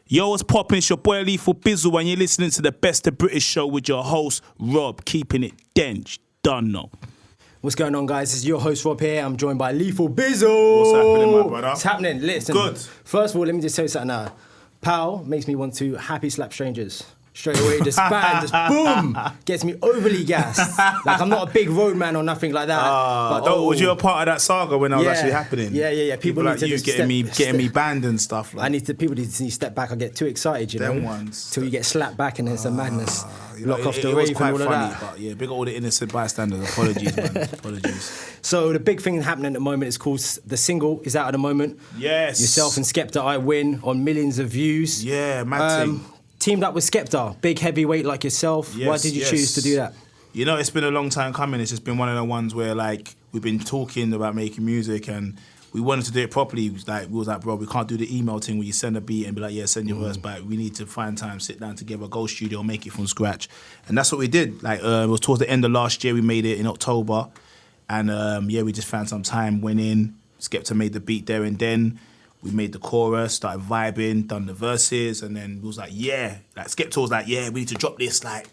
Yo, what's poppin'? It's your boy Lethal Bizzle, and you're listening to the Best of British show with your host, Rob, keeping it dench. Done, no. What's going on, guys? It's your host, Rob, here. I'm joined by Lethal Bizzle. What's happening, my brother? It's happening. Listen. Good. First of all, let me just tell you something now. Pal makes me want to happy slap strangers. Straight away, just bang, just boom, gets me overly gassed. Like, I'm not a big road man or nothing like that. Was you a part of that saga when that was actually happening? Yeah. People like need to you getting me banned and stuff. Like. People need to step back. I get too excited, you Them know. ones. Till you get slapped back and it's a madness. Lock off the it rave was quite and all funny, of that. But yeah, big up all the innocent bystanders. Apologies, man. Apologies. So the big thing happening at the moment is called, the single is out at the moment. Yes. Yourself and Skepta, I Win, on millions of views. Yeah, mad thing. Teamed up with Skepta, big heavyweight like yourself. Yes, Why did you choose to do that? You know, it's been a long time coming. It's just been one of the ones where, like, we've been talking about making music and we wanted to do it properly. We was like, bro, we can't do the email thing where you send a beat and be like, yeah, send your verse back. We need to find time, sit down together, go studio, make it from scratch. And that's what we did. Like, it was towards the end of last year. We made it in October. And, we just found some time, went in. Skepta made the beat there and then. We made the chorus, started vibing, done the verses, and then we was like, yeah. Like, Skepta was like, yeah, we need to drop this, like,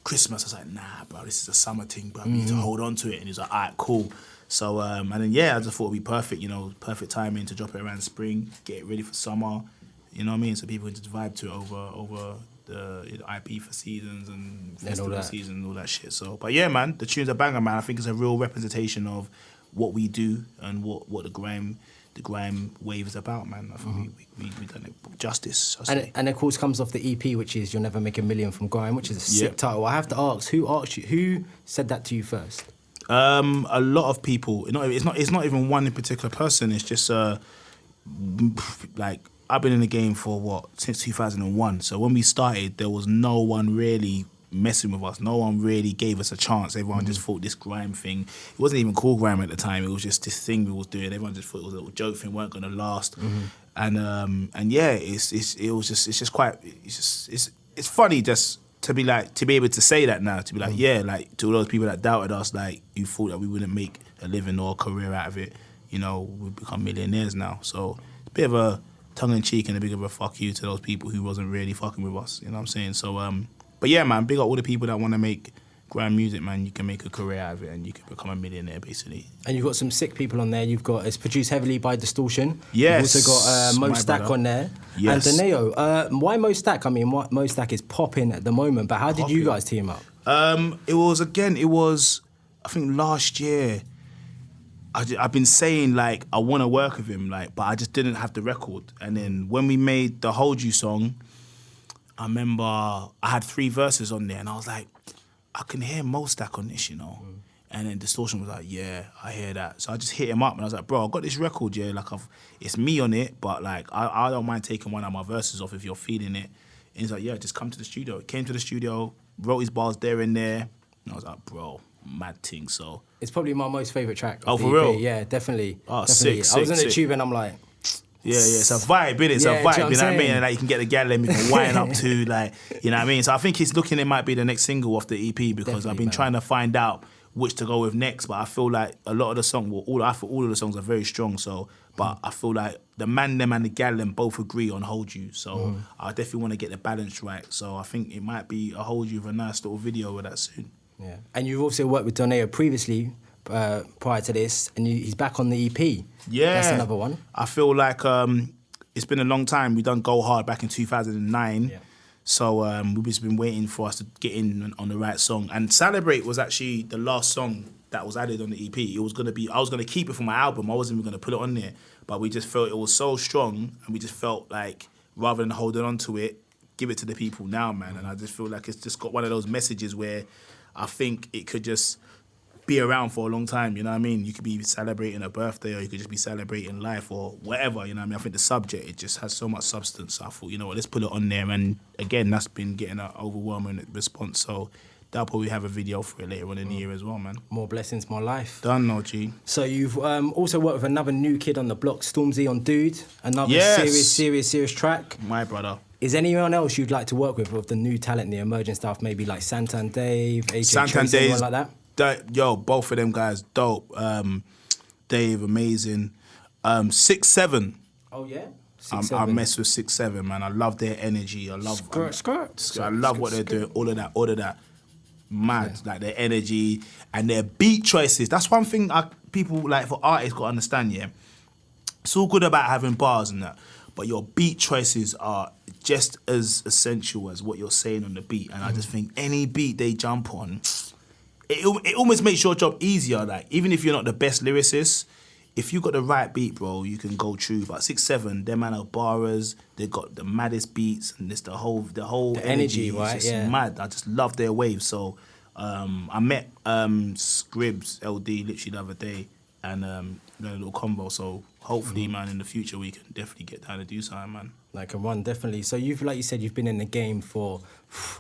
Christmas. I was like, nah, bro, this is a summer thing, bro. We need to hold on to it. And he was like, all right, cool. So, and then, I just thought it'd be perfect, perfect timing to drop it around spring, get it ready for summer, you know what I mean? So people can just vibe to it over the IP for seasons and festival season and all that shit. So, but yeah, man, the tune's a banger, man. I think it's a real representation of what we do and what the grime wave is about, man. I think we done it justice. And of course comes off the EP, which is You'll Never Make a Million from Grime, which is a sick title. I have to ask, who said that to you first? A lot of people. It's not even one in particular person. It's just like I've been in the game for since 2001. So when we started, there was no one really messing with us. No one really gave us a chance. Everyone just thought this grime thing, it wasn't even called grime at the time. It was just this thing we was doing. Everyone just thought it was a little joke thing, weren't gonna last. It's funny just to be able to say that now, to be like, like to all those people that doubted us, like who thought that we wouldn't make a living or a career out of it, we've become millionaires now. So it's a bit of a tongue in cheek and a bit of a fuck you to those people who wasn't really fucking with us. You know what I'm saying? So but yeah, man, big up all the people that want to make grime music, man. You can make a career out of it and you can become a millionaire, basically. And you've got some sick people on there. It's produced heavily by Distortion. Yes. You've also got Mo Stack on there. Yes. And Deneo. Why Mo Stack? I mean, Mo Stack is popping at the moment, but how did you guys team up? It was, I think last year, I've been saying, like, I want to work with him, like, but I just didn't have the record. And then when we made the Hold You song, I remember I had 3 verses on there and I was like, I can hear Mo Stack on this, And then Distortion was like, yeah, I hear that. So I just hit him up and I was like, bro, I got this record, like it's me on it, but like I don't mind taking one of my verses off if you're feeling it. And he's like, yeah, just come to the studio. He came to the studio, wrote his bars there and there. And I was like, bro, mad thing. So it's probably my most favourite track. Oh, for real? Yeah, definitely. Oh, definitely. sick. I was in the tube and I'm like, yeah, it's a vibe, innit? It's a vibe, you know what I mean? And like you can get the gal and you can wind up to, like, you know what I mean? So I think it might be the next single off the EP because definitely, I've been trying to find out which to go with next, but I feel like a lot of the songs, all of the songs are very strong, so, but I feel like the man them and the gal them both agree on Hold You, so I definitely want to get the balance right, so I think it might be a Hold You with a nice little video with that soon. Yeah, and you've also worked with Doneo previously, prior to this, and he's back on the EP. Yeah. That's another one. I feel like it's been a long time. We done Go Hard back in 2009. Yeah. So we've just been waiting for us to get in on the right song. And Celebrate was actually the last song that was added on the EP. I was gonna keep it for my album. I wasn't even gonna put it on there. But we just felt it was so strong and we just felt like rather than holding on to it, give it to the people now, man. And I just feel like it's just got one of those messages where I think it could just be around for a long time, you know what I mean? You could be celebrating a birthday or you could just be celebrating life or whatever, you know what I mean? I think the subject, it just has so much substance. So I thought, you know what, let's put it on there. And again, that's been getting an overwhelming response. So that'll probably have a video for it later on in the year as well, man. More blessings, more life. Done, no G. So you've also worked with another new kid on the block, Stormzy on Dude. Another serious track. My brother. Is anyone else you'd like to work with the new talent, the emerging stuff, maybe like Santan Dave, AJ Trace, anyone like that? Both of them guys, dope. Dave, amazing. 6-7. Oh, yeah? I mess with 6-7, man. I love their energy. I love I love what they're doing. All of that. Mad, like their energy and their beat choices. That's one thing people like for artists got to understand. Yeah, it's all good about having bars and that, but your beat choices are just as essential as what you're saying on the beat. And I just think any beat they jump on, it almost makes your job easier. Like even if you're not the best lyricist, if you got the right beat, bro, you can go true. But 6-7, them man are barras. They got the maddest beats, and it's the whole energy, right? It's just mad. I just love their wave. So I met Scribs LD literally the other day, and a little combo. So hopefully, man, in the future we can definitely get down and do something, man. Like a run, definitely. So like you said, you've been in the game for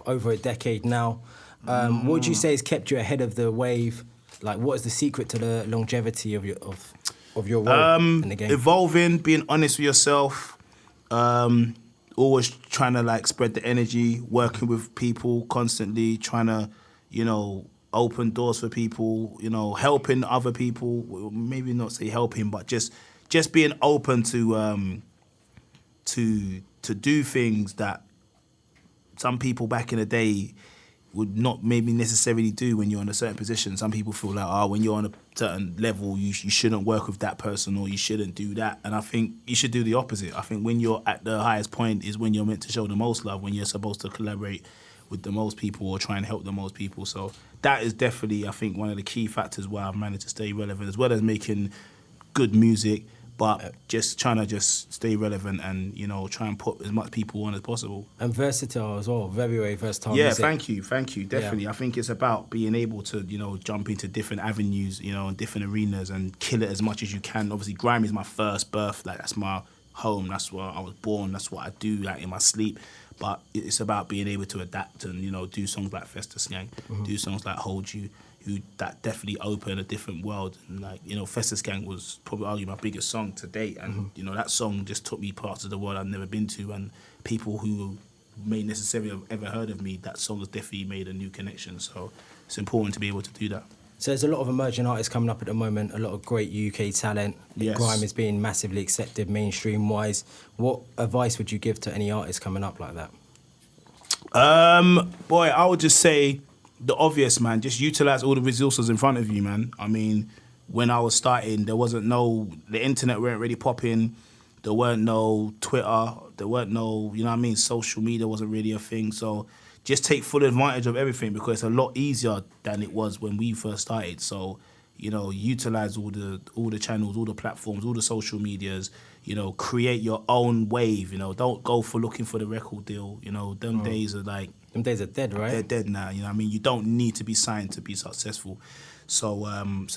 over a decade now. What would you say has kept you ahead of the wave? Like, what is the secret to the longevity of your role in the game? Evolving, being honest with yourself, always trying to like spread the energy, working with people constantly, trying to, open doors for people, helping other people. Maybe not say helping, but just being open to do things that some people back in the day would not maybe necessarily do when you're in a certain position. Some people feel like, when you're on a certain level, you shouldn't work with that person or you shouldn't do that. And I think you should do the opposite. I think when you're at the highest point is when you're meant to show the most love, when you're supposed to collaborate with the most people or try and help the most people. So that is definitely, I think, one of the key factors why I've managed to stay relevant, as well as making good music, but just trying to just stay relevant and, try and put as much people on as possible. And versatile as well, very, very versatile. Yeah, thank you, definitely. I think it's about being able to, jump into different avenues, and different arenas and kill it as much as you can. Obviously, Grime is my first birth, like that's my home, that's where I was born, that's what I do, like in my sleep. But it's about being able to adapt and, do songs like Festus Gang, do songs like Hold You, that definitely open a different world. And like, Festus Gang was probably arguably my biggest song to date. And, that song just took me parts of the world I've never been to. And people who may necessarily have ever heard of me, that song has definitely made a new connection. So it's important to be able to do that. So there's a lot of emerging artists coming up at the moment, a lot of great UK talent. Yes. Grime is being massively accepted mainstream-wise. What advice would you give to any artists coming up like that? Boy, I would just say the obvious, man. Just utilise all the resources in front of you, man. I mean, when I was starting, the internet weren't really popping. There weren't no Twitter. There weren't no, social media wasn't really a thing. So just take full advantage of everything because it's a lot easier than it was when we first started. So, utilise all the channels, all the platforms, all the social medias, create your own wave, don't go for looking for the record deal. Them days are like... Them days are dead, right? They're dead now, you don't need to be signed to be successful. So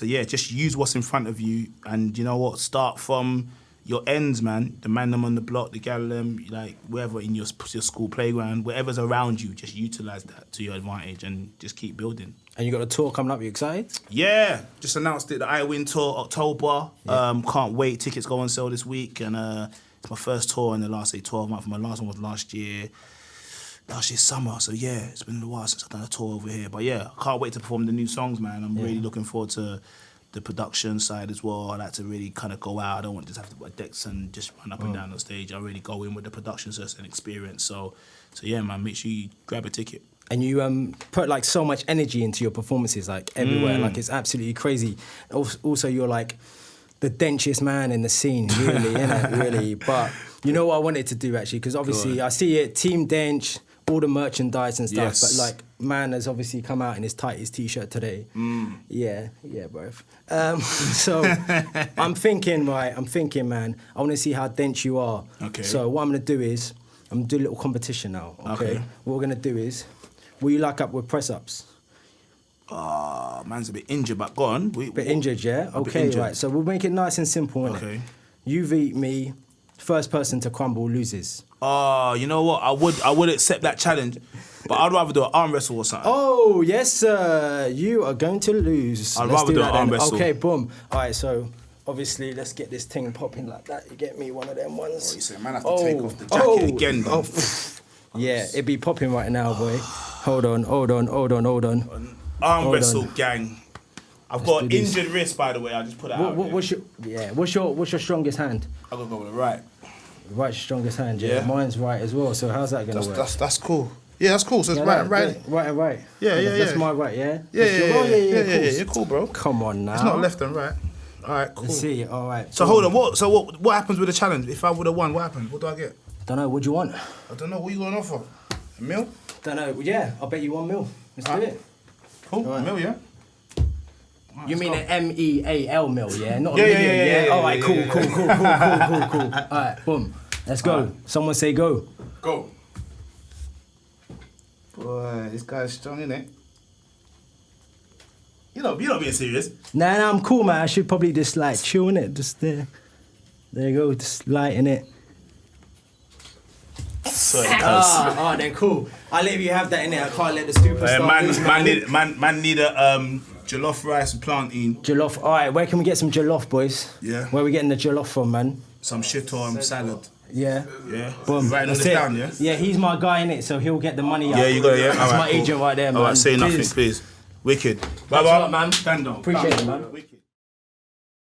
yeah, just use what's in front of you and start from your ends, man. The man them on the block, the gal them, like wherever in your school playground, wherever's around you, just utilise that to your advantage and just keep building. And you got a tour coming up, you excited? Yeah, just announced it, the I Win Tour, October. Yeah. Can't wait, tickets go on sale this week. And it's my first tour in the last 12 months. My last one was last year summer. So yeah, it's been a while since I've done a tour over here. But yeah, I can't wait to perform the new songs, man. I'm really looking forward to the production side as well. I like to really kind of go out. I don't want to just have to put decks and just run up and down the stage. I really go in with the production, so it's an experience. So yeah, man, make sure you grab a ticket. And you put like so much energy into your performances, like everywhere. Like it's absolutely crazy. Also, you're like the denchest man in the scene, really, innit? Really. But you know what I wanted to do actually, because obviously I see it, Team Dench, all the merchandise and stuff. Yes. But like, man has obviously come out in his tightest t-shirt today. Yeah, bro. So I'm thinking, man, I want to see how dench you are. Okay. So what I'm gonna do is I'm gonna do a little competition now. Okay. What we're gonna do is, will you like up with press-ups? Man's a bit injured, but go on. Bit injured, yeah? Okay, right. So we'll make it nice and simple, innit? Okay. You beat me, first person to crumble loses. You know what? I would accept that challenge, but I'd rather do an arm wrestle or something. Oh, yes, sir. You are going to lose. I'd rather do an arm wrestle. Okay, boom. All right, so obviously let's get this thing popping like that. You get me one of them ones. You say, man, I have to take off the jacket again, though. Yeah, it be popping right now, boy. Hold on. Arm wrestle, gang. I've got an injured wrist, by the way. I just put it out. What's your strongest hand? I'm gonna go with the right. Right's your strongest hand, yeah. Yeah. Mine's right as well, so how's that going to work? That's cool. Yeah, that's cool. So it's right and right. Right and right. Yeah. That's my right, yeah? Yeah, you're cool, bro. Come on now. It's not left and right. All right, cool. Let's see, all right. So hold on, what happens with the challenge? If I would have won, what happens? What do I get? Don't know, what do you want? I don't know, what you going to offer? A mil? Don't know, yeah, I'll bet you $1 mil. Let's do it. Cool, right. A mil, yeah? Right, you mean an MEAL mil, yeah? Not a Yeah, million, yeah. All right, cool. All right, boom. Let's go. Right. Someone say go. Go. Boy, this guy's strong, innit? You're not being serious. Nah, I'm cool, man. I should probably just like chill in it. Just there. There you go, just lighting it. Sorry, then cool. I'll let you have that in there. I can't let the superstar man need a jollof rice and plantain. Jollof. All right, where can we get some jollof, boys? Yeah. Where are we getting the jollof from, man? Some shit on salad. Yeah. Yeah. Boom. Writing all That's this it. down, yeah? Yeah, he's my guy in it, so he'll get the money out. Yeah, you got it, yeah? That's All my right, cool. agent right there, man. All right, say nothing, Cheers. please. Wicked. Thanks a lot, man. Stand on. Appreciate it, man. Wicked.